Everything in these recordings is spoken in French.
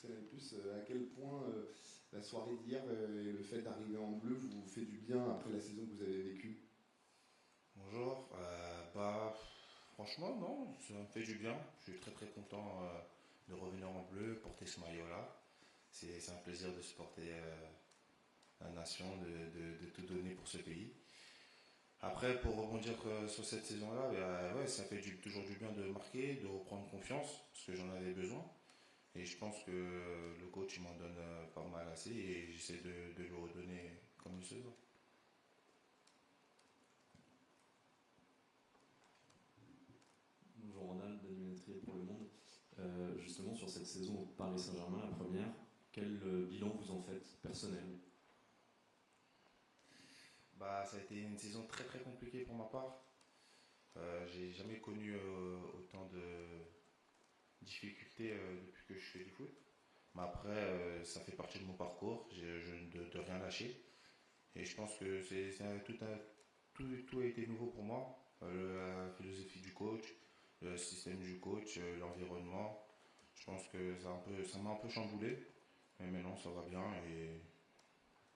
tous Canal+, à quel point la soirée d'hier et le fait d'arriver en bleu vous fait du bien après la saison que vous avez vécue? Bonjour, franchement non, ça me fait du bien. Je suis très très content de revenir en bleu, porter ce maillot-là. C'est un plaisir de supporter la nation, de tout donner pour ce pays. Après, pour rebondir sur cette saison-là, ouais, ça fait toujours du bien de marquer, de reprendre confiance, parce que j'en avais besoin. Et je pense que le coach il m'en donne pas mal assez et j'essaie de lui redonner comme il se doit. Bonjour Ronald, Daniel Métrier pour Le Monde. Justement, sur cette saison au Paris Saint-Germain, la première, quel bilan vous en faites personnel? Ça a été une saison très très compliquée pour ma part. J'ai jamais connu autant de difficultés depuis que je fais du foot. Mais après, ça fait partie de mon parcours, de rien lâcher. Et je pense que tout a été nouveau pour moi. La philosophie du coach, le système du coach, l'environnement. Je pense que ça m'a un peu chamboulé. Mais maintenant, ça va bien. Et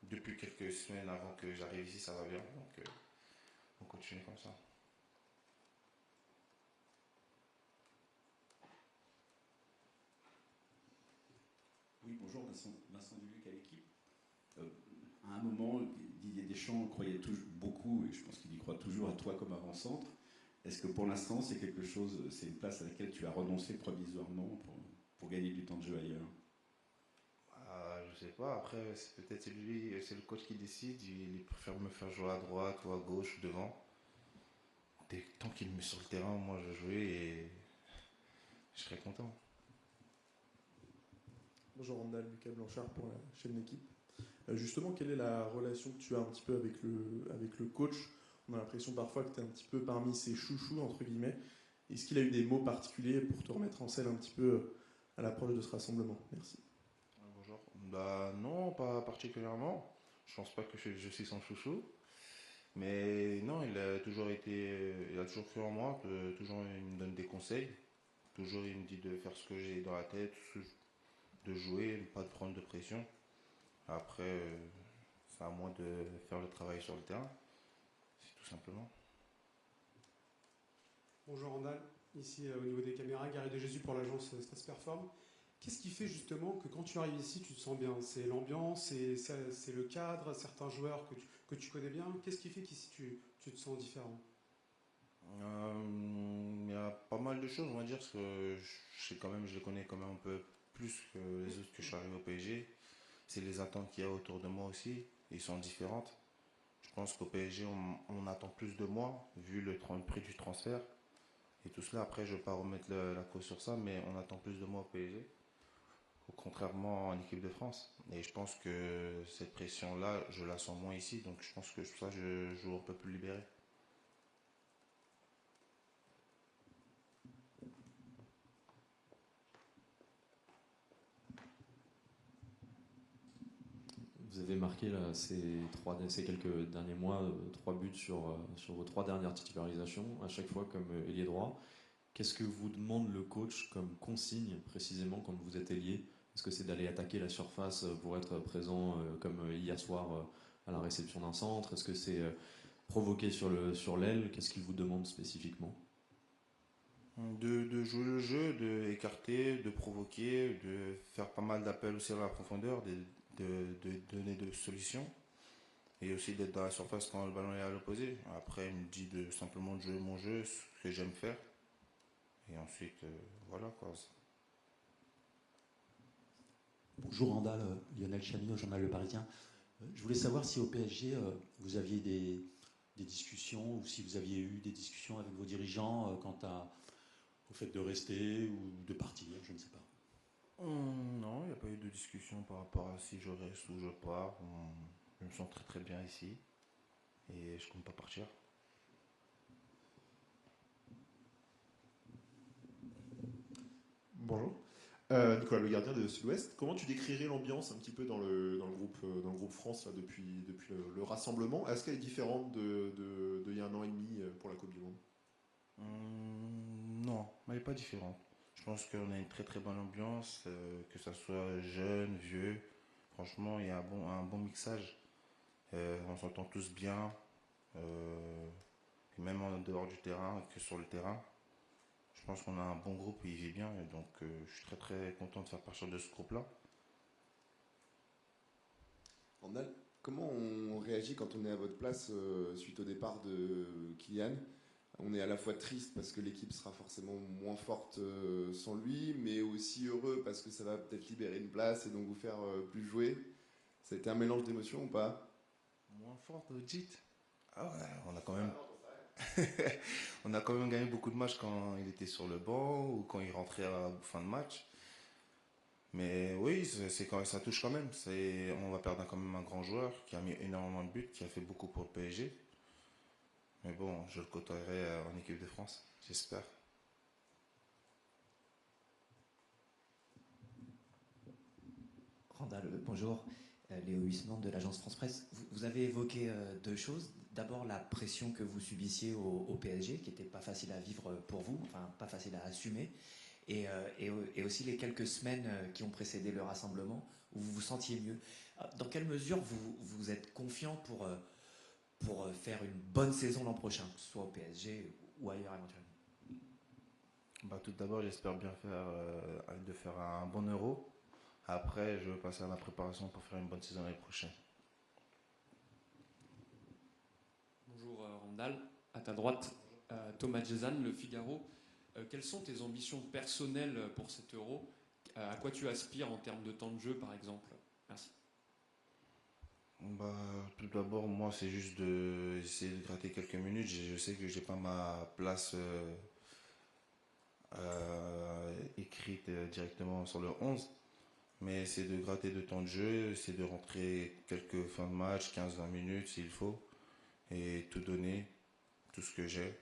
depuis quelques semaines avant que j'arrive ici, ça va bien. Donc, on continue comme ça. Oui, bonjour, Vincent Duluc à l'équipe. À un moment, Didier Deschamps croyait beaucoup, et je pense qu'il y croit toujours, à toi comme avant-centre. Est-ce que pour l'instant, c'est une place à laquelle tu as renoncé provisoirement pour gagner du temps de jeu ailleurs? Je sais pas, après c'est le coach qui décide, il préfère me faire jouer à droite ou à gauche ou devant. Tant qu'il me met sur le terrain, moi je jouais et je serais content. Bonjour Randall, Lucas Blanchard pour la chaîne L'équipe. Justement, quelle est la relation que tu as un petit peu avec le coach? On a l'impression parfois que tu es un petit peu parmi ses chouchous, entre guillemets. Est-ce qu'il a eu des mots particuliers pour te remettre en scène un petit peu à l'approche de ce rassemblement? Merci. Bonjour. Non, pas particulièrement. Je pense pas que je suis son chouchou. Mais non, il a toujours cru en moi, toujours il me donne des conseils. Toujours il me dit de faire ce que j'ai dans la tête, de jouer, pas de prendre de pression. Après, c'est à moi de faire le travail sur le terrain. C'est tout simplement. Bonjour Randall, ici au niveau des caméras, Gary de Jésus pour l'agence Stas Perform. Qu'est-ce qui fait justement que quand tu arrives ici, tu te sens bien? C'est l'ambiance, c'est le cadre, certains joueurs que tu connais bien. Qu'est-ce qui fait qu'ici tu te sens différent? Il y a pas mal de choses, on va dire, parce que je les connais quand même un peu plus que les autres que je suis arrivé au PSG. C'est les attentes qu'il y a autour de moi aussi, ils sont différentes. Je pense qu'au PSG, on attend plus de moi, vu le prix du transfert. Et tout cela, après, je ne veux pas remettre la cause sur ça, mais on attend plus de moi au PSG, contrairement en équipe de France. Et je pense que cette pression-là, je la sens moins ici, donc je pense que ça, je joue un peu plus libéré. Vous avez marqué là, ces quelques derniers mois 3 buts sur vos 3 dernières titularisations, à chaque fois comme ailier droit. Qu'est-ce que vous demande le coach comme consigne précisément quand vous êtes ailier? Est-ce que c'est d'aller attaquer la surface pour être présent comme hier soir à la réception d'un centre? Est-ce que c'est provoquer sur l'aile? Qu'est-ce qu'il vous demande spécifiquement? De jouer le jeu, de écarter, de provoquer, de faire pas mal d'appels aussi à la profondeur, de donner des solutions et aussi d'être dans la surface quand le ballon est à l'opposé. Après, il me dit simplement de jouer mon jeu, ce que j'aime faire. Et ensuite, voilà quoi. Bonjour Randall, Lionel Chamy au journal Le Parisien. Je voulais savoir si au PSG, vous aviez des discussions ou si vous aviez eu des discussions avec vos dirigeants au fait de rester ou de partir, je ne sais pas. Non, il n'y a pas eu de discussion par rapport à si je reste ou je pars. Je me sens très très bien ici et je compte pas partir. Bonjour. Nicolas Le Gardien de Sud-Ouest. Comment tu décrirais l'ambiance un petit peu dans le groupe France là, depuis le rassemblement? Est-ce qu'elle est différente il y a un an et demi pour la Coupe du Monde? Non, elle n'est pas différente. Je pense qu'on a une très très bonne ambiance, que ça soit jeune, vieux. Franchement, il y a un bon mixage. On s'entend tous bien, même en dehors du terrain que sur le terrain. Je pense qu'on a un bon groupe et il vit bien. Et donc, je suis très très content de faire partie de ce groupe-là. Randall, comment on réagit quand on est à votre place suite au départ de Kylian? On est à la fois triste parce que l'équipe sera forcément moins forte sans lui, mais aussi heureux parce que ça va peut-être libérer une place et donc vous faire plus jouer. Ça a été un mélange d'émotions ou pas? Moins fort, vous dites? Ah ouais, on a quand même. On a quand même gagné beaucoup de matchs quand il était sur le banc ou quand il rentrait à la fin de match. Mais oui, c'est quand ça touche quand même. On va perdre quand même un grand joueur qui a mis énormément de buts, qui a fait beaucoup pour le PSG. Mais bon, je le côtoierai en équipe de France, j'espère. Randall, bonjour. Léo Huisman de l'agence France Presse. Vous avez évoqué deux choses. D'abord, la pression que vous subissiez au PSG, qui n'était pas facile à vivre pour vous, enfin pas facile à assumer. Et aussi les quelques semaines qui ont précédé le rassemblement, où vous vous sentiez mieux. Dans quelle mesure vous êtes confiant pour faire une bonne saison l'an prochain, que ce soit au PSG ou ailleurs éventuellement? Tout d'abord, j'espère bien de faire un bon Euro. Après, je vais passer à la préparation pour faire une bonne saison l'année prochaine. Bonjour Randall, à ta droite, Thomas Jezan, Le Figaro. Quelles sont tes ambitions personnelles pour cet Euro? À quoi tu aspires en termes de temps de jeu, par exemple? Merci. Tout d'abord, moi, c'est juste d'essayer de gratter quelques minutes. Je sais que j'ai pas ma place écrite directement sur le 11, mais c'est de gratter de temps de jeu, c'est de rentrer quelques fins de match, 15-20 minutes s'il faut, et tout donner, tout ce que j'ai,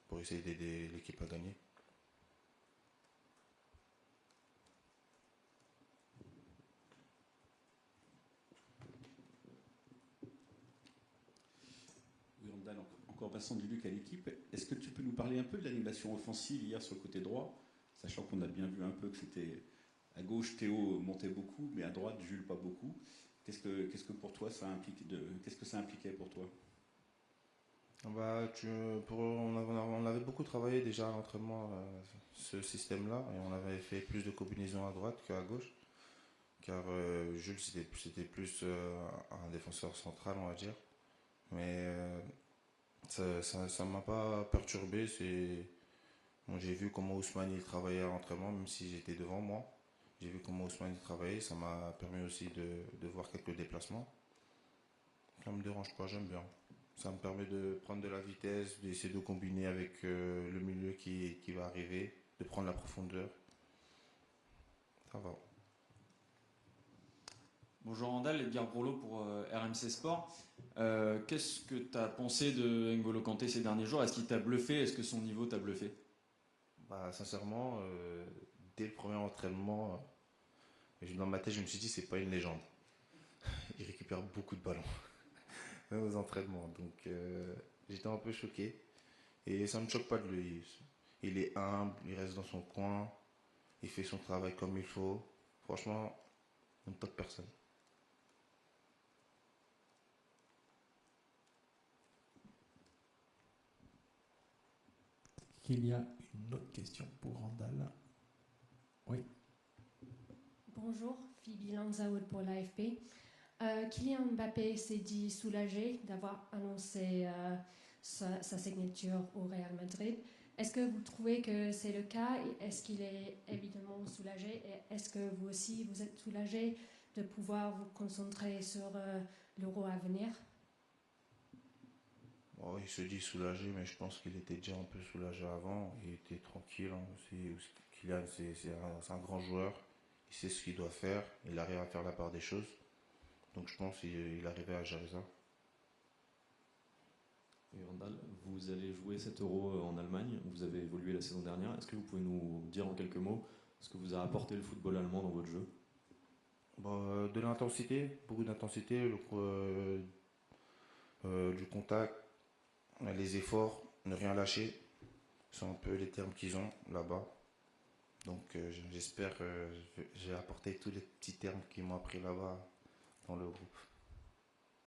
pour essayer d'aider l'équipe à gagner. Oui, Randall, encore Vincent Duluc à l'équipe. Est-ce que tu peux nous parler un peu de l'animation offensive hier sur le côté droit, sachant qu'on a bien vu un peu que c'était à gauche, Théo montait beaucoup, mais à droite, Jules pas beaucoup. Qu'est-ce que pour toi ça implique qu'est-ce que ça impliquait pour toi? On avait beaucoup travaillé déjà à l'entraînement ce système-là et on avait fait plus de combinaisons à droite qu'à gauche, car Jules c'était plus un défenseur central, on va dire, mais ça m'a pas perturbé. Bon, j'ai vu comment Ousmane il travaillait à l'entraînement, même si j'étais devant moi. J'ai vu comment Ousmane il travaillait, ça m'a permis aussi de voir quelques déplacements. Ça me dérange pas, j'aime bien. Ça me permet de prendre de la vitesse, d'essayer de combiner avec le milieu qui va arriver, de prendre la profondeur. Ça va. Bonjour Randall, Edgar Brolo pour RMC Sport. Qu'est-ce que tu as pensé de N'Golo Kanté ces derniers jours? Est-ce qu'il t'a bluffé? Est-ce que son niveau t'a bluffé? Sincèrement, dès le premier entraînement, dans ma tête, je me suis dit, c'est pas une légende. Il récupère beaucoup de ballons, même aux entraînements. Donc, j'étais un peu choqué. Et ça ne me choque pas de lui. Il est humble, il reste dans son coin, il fait son travail comme il faut. Franchement, une top personne. Il y a une autre question pour Randall. Oui. Bonjour, Phoebe Lanzaoud pour l'AFP. Kylian Mbappé s'est dit soulagé d'avoir annoncé sa signature au Real Madrid. Est-ce que vous trouvez que c'est le cas? Est-ce qu'il est évidemment soulagé? Et est-ce que vous aussi, vous êtes soulagé de pouvoir vous concentrer sur l'Euro à venir? Bon, il se dit soulagé, mais je pense qu'il était déjà un peu soulagé avant. Il était tranquille. Kylian, c'est un grand joueur. Il sait ce qu'il doit faire. Il arrive à faire la part des choses. Donc je pense qu'il arrivait à gérer ça. Et Randall, vous allez jouer cet Euro en Allemagne. Vous avez évolué la saison dernière. Est-ce que vous pouvez nous dire en quelques mots ce que vous a apporté le football allemand dans votre jeu? De l'intensité, beaucoup d'intensité, du contact, les efforts, ne rien lâcher. C'est un peu les termes qu'ils ont là-bas. Donc j'espère que j'ai apporté tous les petits termes qu'ils m'ont appris là-bas dans le groupe.